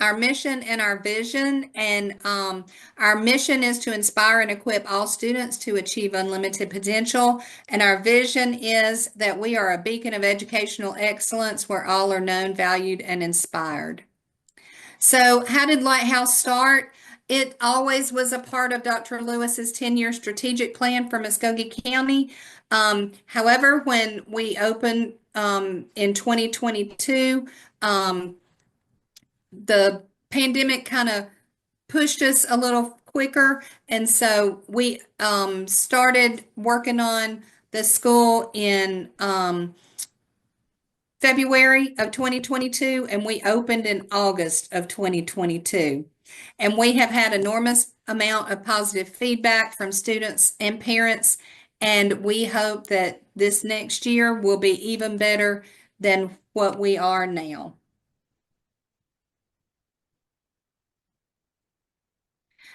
our mission and our vision. And our mission is to inspire and equip all students to achieve unlimited potential. And our vision is that we are a beacon of educational excellence where all are known, valued, and inspired. So, how did Lighthouse start? It always was a part of Dr. Lewis's 10-year strategic plan for Muskogee County. However, when we opened in 2022, the pandemic kind of pushed us a little quicker, and so we started working on the school in February of 2022, and we opened in August of 2022. And we have had enormous amount of positive feedback from students and parents, and we hope that this next year will be even better than what we are now.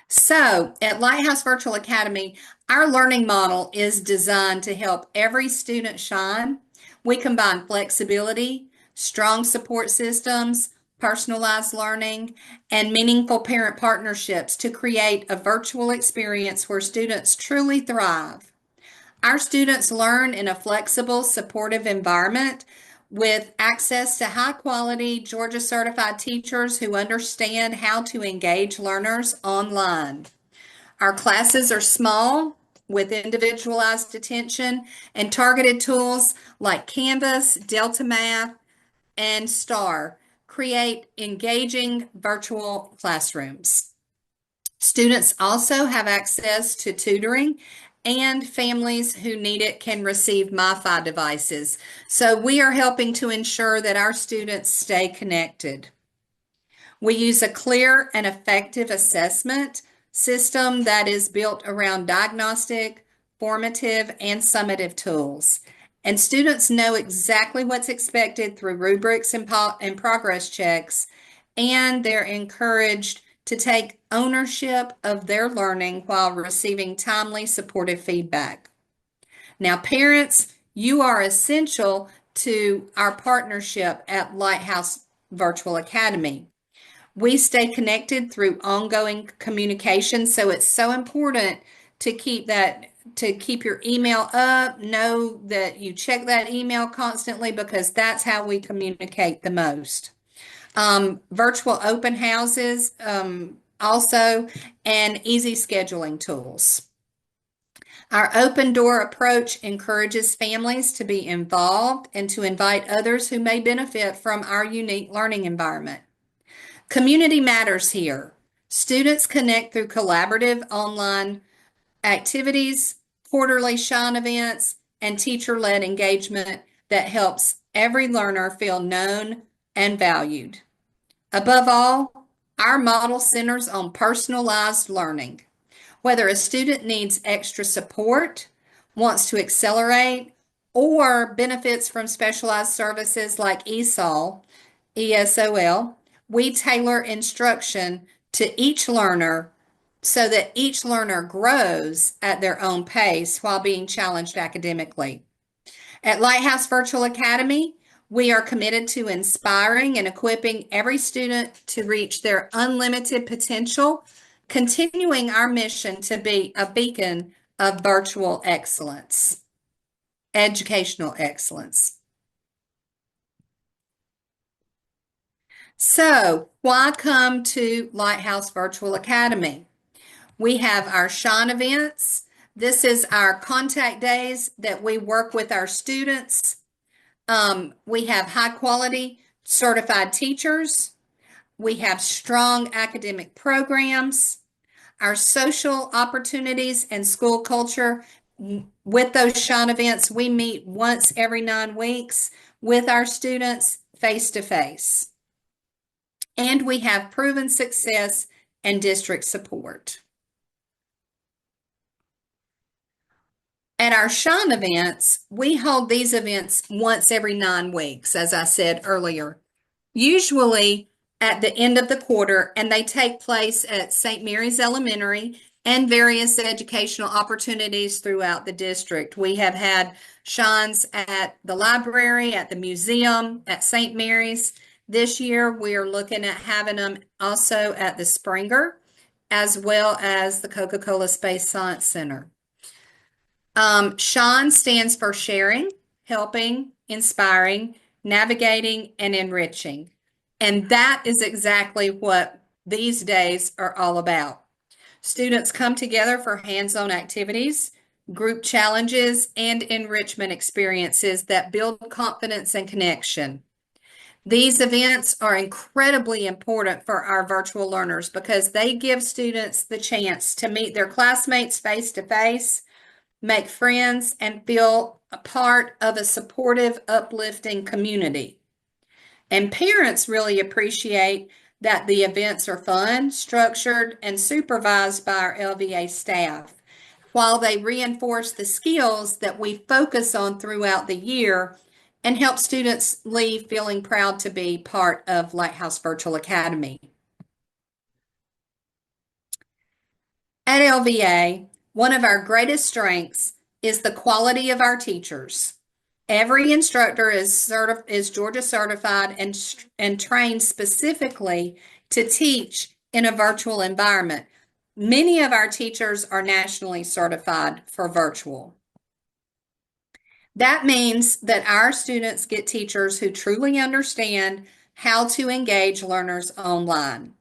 So at Lighthouse Virtual Academy, our learning model is designed to help every student shine. We combine flexibility, strong support systems, personalized learning, and meaningful parent partnerships to create a virtual experience where students truly thrive. Our students learn in a flexible, supportive environment with access to high quality Georgia certified teachers who understand how to engage learners online. Our classes are small with individualized attention and targeted tools like Canvas, Delta Math, and STAR create engaging virtual classrooms. Students also have access to tutoring, and families who need it can receive MiFi devices. So we are helping to ensure that our students stay connected. We use a clear and effective assessment system that is built around diagnostic, formative, and summative tools. And students know exactly what's expected through rubrics and progress checks, and they're encouraged to take ownership of their learning while receiving timely supportive feedback. Now, parents, you are essential to our partnership at Lighthouse Virtual Academy. We stay connected through ongoing communication, so it's so important to keep your email up, know that you check that email constantly because that's how we communicate the most. Virtual open houses also, and easy scheduling tools. Our open door approach encourages families to be involved and to invite others who may benefit from our unique learning environment. Community matters here. Students connect through collaborative online activities, quarterly Shine events, and teacher-led engagement that helps every learner feel known and valued. Above all, our model centers on personalized learning. Whether a student needs extra support, wants to accelerate, or benefits from specialized services like ESOL, we tailor instruction to each learner so that each learner grows at their own pace while being challenged academically. At Lighthouse Virtual Academy, we are committed to inspiring and equipping every student to reach their unlimited potential, continuing our mission to be a beacon of virtual excellence, educational excellence. So, why come to Lighthouse Virtual Academy? We have our Shine events. This is our contact days that we work with our students. We have high quality certified teachers. We have strong academic programs. Our social opportunities and school culture. With those Shine events, we meet once every 9 weeks with our students face to face. And we have proven success and district support. At our Shine events, we hold these events once every 9 weeks, as I said earlier, usually at the end of the quarter, and they take place at St. Mary's Elementary and various educational opportunities throughout the district. We have had Shines at the library, at the museum, at St. Mary's. This year, we are looking at having them also at the Springer, as well as the Coca-Cola Space Science Center. SHAWN stands for sharing, helping, inspiring, navigating, and enriching. And that is exactly what these days are all about. Students come together for hands-on activities, group challenges, and enrichment experiences that build confidence and connection. These events are incredibly important for our virtual learners because they give students the chance to meet their classmates face to face, make friends, and feel a part of a supportive, uplifting community. And parents really appreciate that the events are fun, structured, and supervised by our LVA staff, while they reinforce the skills that we focus on throughout the year and help students leave feeling proud to be part of Lighthouse Virtual Academy. At LVA, one of our greatest strengths is the quality of our teachers. Every instructor is Georgia certified and trained specifically to teach in a virtual environment. Many of our teachers are nationally certified for virtual. That means that our students get teachers who truly understand how to engage learners online.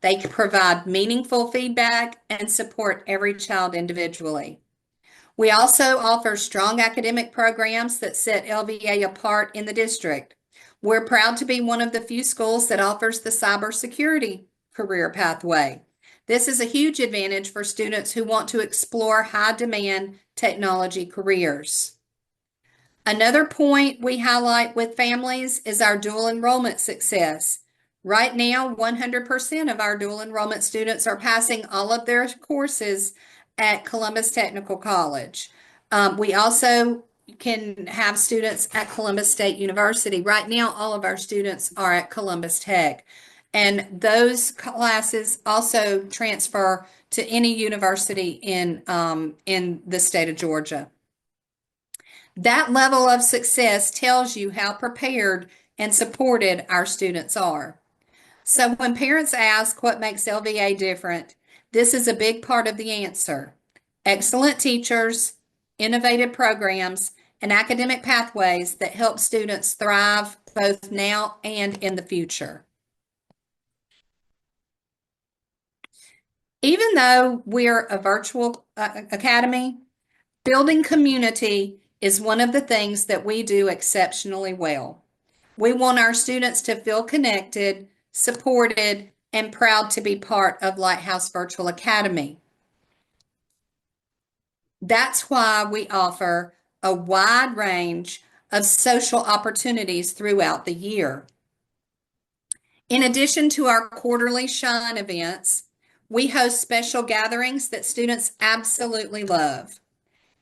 They can provide meaningful feedback and support every child individually. We also offer strong academic programs that set LVA apart in the district. We're proud to be one of the few schools that offers the cybersecurity career pathway. This is a huge advantage for students who want to explore high-demand technology careers. Another point we highlight with families is our dual enrollment success. Right now, 100% of our dual enrollment students are passing all of their courses at Columbus Technical College. We also can have students at Columbus State University. Right now, all of our students are at Columbus Tech. And those classes also transfer to any university in the state of Georgia. That level of success tells you how prepared and supported our students are. So when parents ask what makes LVA different, this is a big part of the answer. Excellent teachers, innovative programs, and academic pathways that help students thrive both now and in the future. Even though we're a virtual academy, building community is one of the things that we do exceptionally well. We want our students to feel connected, supported, and proud to be part of Lighthouse Virtual Academy. That's why we offer a wide range of social opportunities throughout the year. In addition to our quarterly Shine events, we host special gatherings that students absolutely love.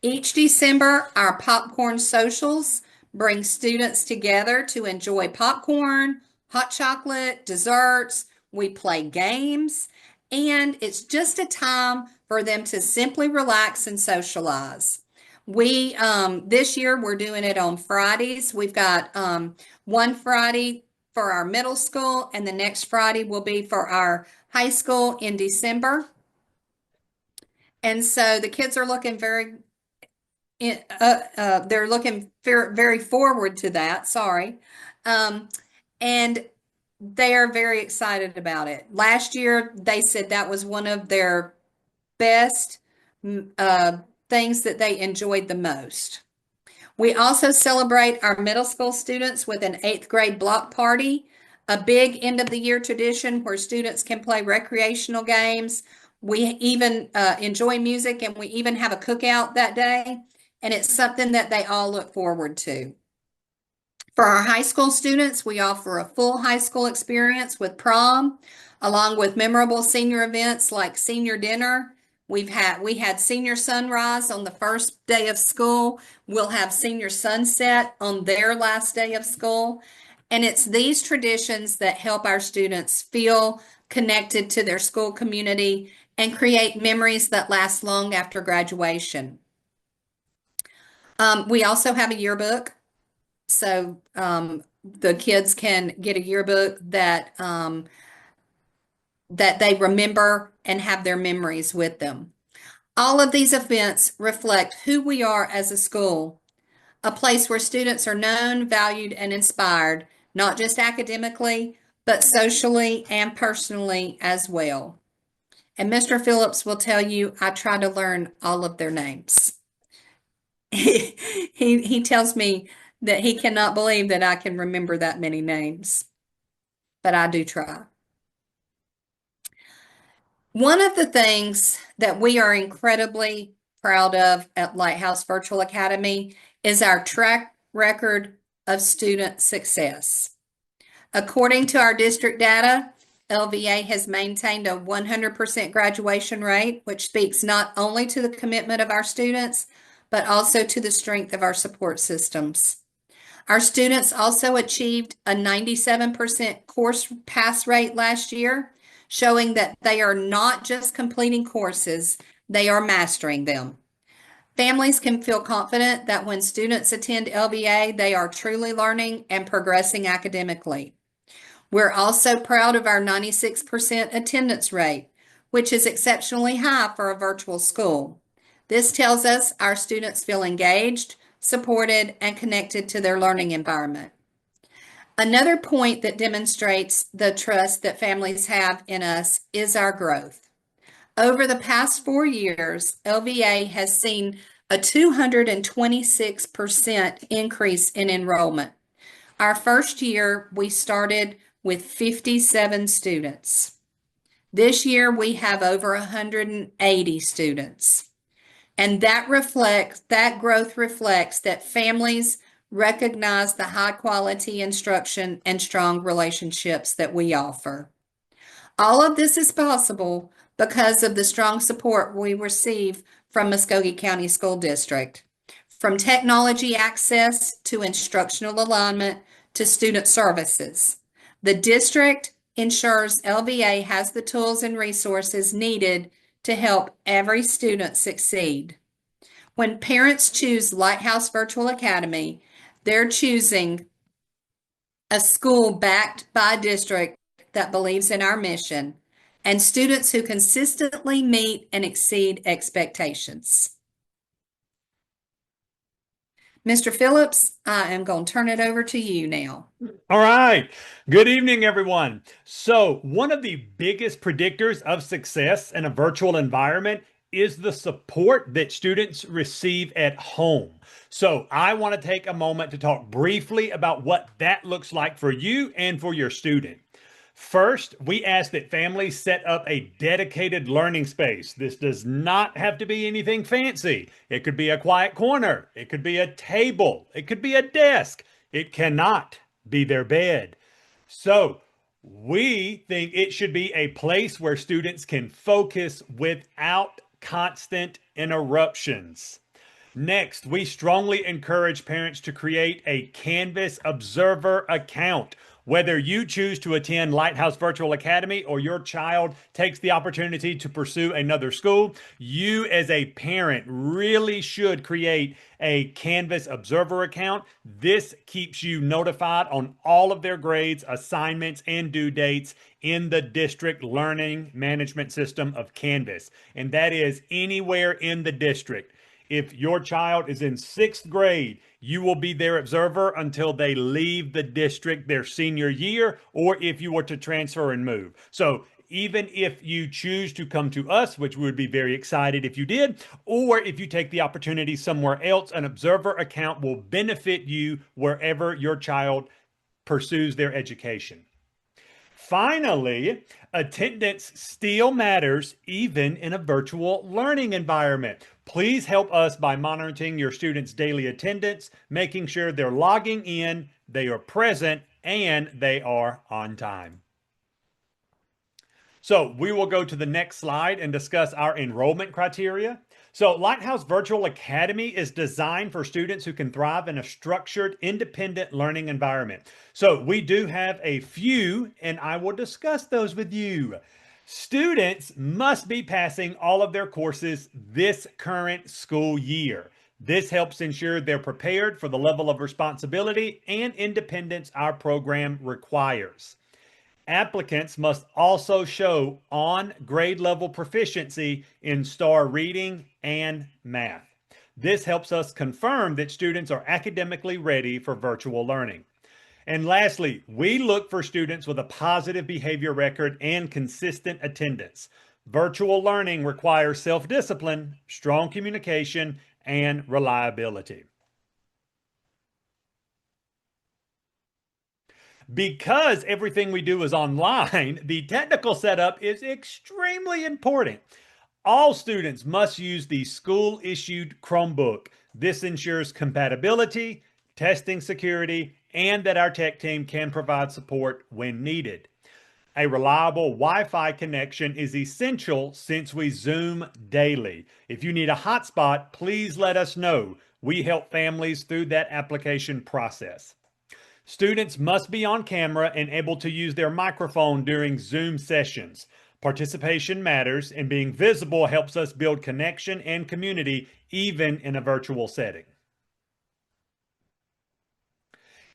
Each December, our popcorn socials bring students together to enjoy popcorn, hot chocolate, desserts. We play games, and it's just a time for them to simply relax and socialize. This year we're doing it on Fridays. We've got one Friday for our middle school, and the next Friday will be for our high school in December. And so the kids are looking they're looking very forward to that. Sorry. And they are very excited about it. Last year, they said that was one of their best things that they enjoyed the most. We also celebrate our middle school students with an 8th grade block party, a big end of the year tradition where students can play recreational games. We even enjoy music, and we even have a cookout that day. And it's something that they all look forward to. For our high school students, we offer a full high school experience with prom, along with memorable senior events like senior dinner. We had senior sunrise on the first day of school. We'll have senior sunset on their last day of school. And it's these traditions that help our students feel connected to their school community and create memories that last long after graduation. We also have a yearbook. So the kids can get a yearbook that they remember and have their memories with them. All of these events reflect who we are as a school, a place where students are known, valued, and inspired, not just academically, but socially and personally as well. And Mr. Phillips will tell you I try to learn all of their names. He tells me that he cannot believe that I can remember that many names, but I do try. One of the things that we are incredibly proud of at Lighthouse Virtual Academy is our track record of student success. According to our district data, LVA has maintained a 100% graduation rate, which speaks not only to the commitment of our students, but also to the strength of our support systems. Our students also achieved a 97% course pass rate last year, showing that they are not just completing courses, they are mastering them. Families can feel confident that when students attend LVA, they are truly learning and progressing academically. We're also proud of our 96% attendance rate, which is exceptionally high for a virtual school. This tells us our students feel engaged, supported, and connected to their learning environment. Another point that demonstrates the trust that families have in us is our growth. Over the past 4 years, LVA has seen a 226% increase in enrollment. Our first year, we started with 57 students. This year, we have over 180 students. And that growth reflects that families recognize the high quality instruction and strong relationships that we offer. All of this is possible because of the strong support we receive from Muskogee County School District. From technology access to instructional alignment to student services, the district ensures LVA has the tools and resources needed to help every student succeed. When parents choose Lighthouse Virtual Academy, they're choosing a school backed by a district that believes in our mission and students who consistently meet and exceed expectations. Mr. Phillips, I am going to turn it over to you now. All right. Good evening, everyone. So, one of the biggest predictors of success in a virtual environment is the support that students receive at home. So, I want to take a moment to talk briefly about what that looks like for you and for your student. First, we ask that families set up a dedicated learning space. This does not have to be anything fancy. It could be a quiet corner. It could be a table. It could be a desk. It cannot be their bed. So we think it should be a place where students can focus without constant interruptions. Next, we strongly encourage parents to create a Canvas Observer account. Whether you choose to attend Lighthouse Virtual Academy or your child takes the opportunity to pursue another school, you as a parent really should create a Canvas Observer account. This keeps you notified on all of their grades, assignments, and due dates in the district learning management system of Canvas. And that is anywhere in the district. If your child is in 6th grade, you will be their observer until they leave the district their senior year, or if you were to transfer and move. So even if you choose to come to us, which we would be very excited if you did, or if you take the opportunity somewhere else, an observer account will benefit you wherever your child pursues their education. Finally, attendance still matters even in a virtual learning environment. Please help us by monitoring your students' daily attendance, making sure they're logging in, they are present, and they are on time. So we will go to the next slide and discuss our enrollment criteria. So Lighthouse Virtual Academy is designed for students who can thrive in a structured, independent learning environment. So we do have a few, and I will discuss those with you. Students must be passing all of their courses this current school year. This helps ensure they're prepared for the level of responsibility and independence our program requires. Applicants must also show on grade level proficiency in STAR reading and math. This helps us confirm that students are academically ready for virtual learning. And lastly, we look for students with a positive behavior record and consistent attendance. Virtual learning requires self-discipline, strong communication, and reliability. Because everything we do is online, the technical setup is extremely important. All students must use the school-issued Chromebook. This ensures compatibility, testing security, and that our tech team can provide support when needed. A reliable Wi-Fi connection is essential since we Zoom daily. If you need a hotspot, please let us know. We help families through that application process. Students must be on camera and able to use their microphone during Zoom sessions. Participation matters, and being visible helps us build connection and community even in a virtual setting.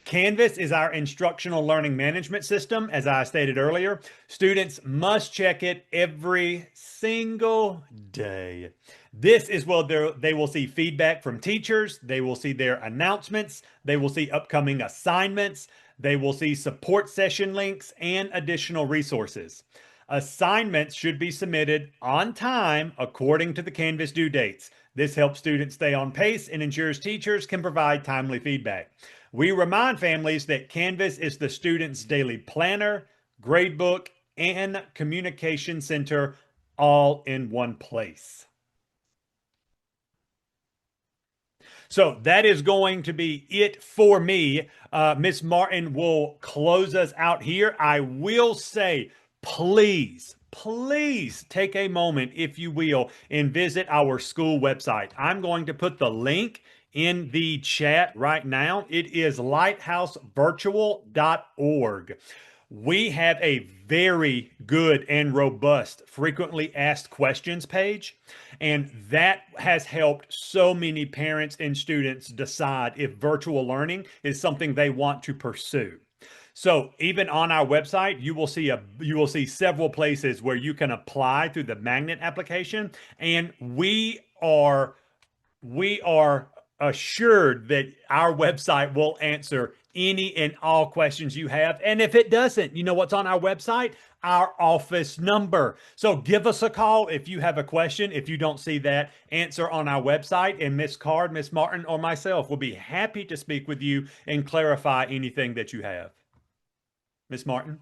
Canvas is our instructional learning management system. As I stated earlier, students must check it every single day. This is where they will see feedback from teachers. They will see their announcements. They will see upcoming assignments. They will see support session links and additional resources. Assignments should be submitted on time according to the Canvas due dates. This helps students stay on pace and ensures teachers can provide timely feedback. We remind families that Canvas is the student's daily planner, gradebook, and communication center all in one place. So that is going to be it for me. Miss Martin will close us out here. I will say, please take a moment, if you will, and visit our school website. I'm going to put the link in the chat right now. It is lighthousevirtual.org. We have a very good and robust frequently asked questions page, and that has helped so many parents and students decide if virtual learning is something they want to pursue. So even on our website, you will see several places where you can apply through the magnet application, and we are assured that our website will answer any and all questions you have. And if it doesn't, you know what's on our website? Our office number. So give us a call if you have a question. If you don't see that answer on our website, and Miss Card, Miss Martin, or myself will be happy to speak with you and clarify anything that you have. Miss Martin?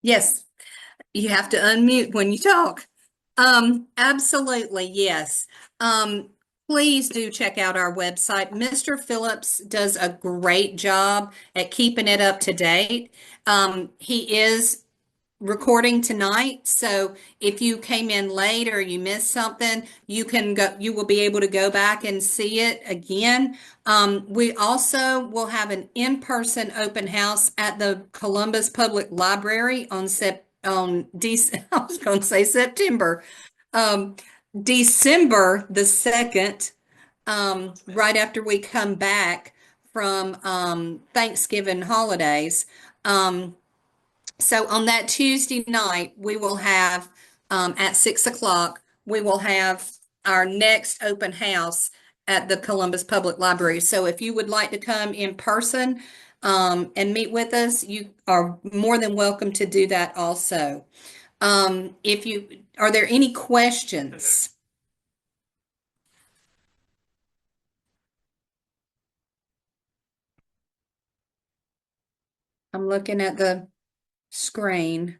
Yes, you have to unmute when you talk. Absolutely, yes. Please do check out our website. Mr. Phillips does a great job at keeping it up to date. He is recording tonight, so if you came in late or you missed something, you will be able to go back and see it again. We also will have an in-person open house at the Columbus Public Library on I was going to say September, December the 2nd, right after we come back from Thanksgiving holidays. So on that Tuesday night, we will have, at 6 o'clock, we will have our next open house at the Columbus Public Library. So if you would like to come in person, and meet with us, you are more than welcome to do that also. Are there any questions? I'm looking at the screen.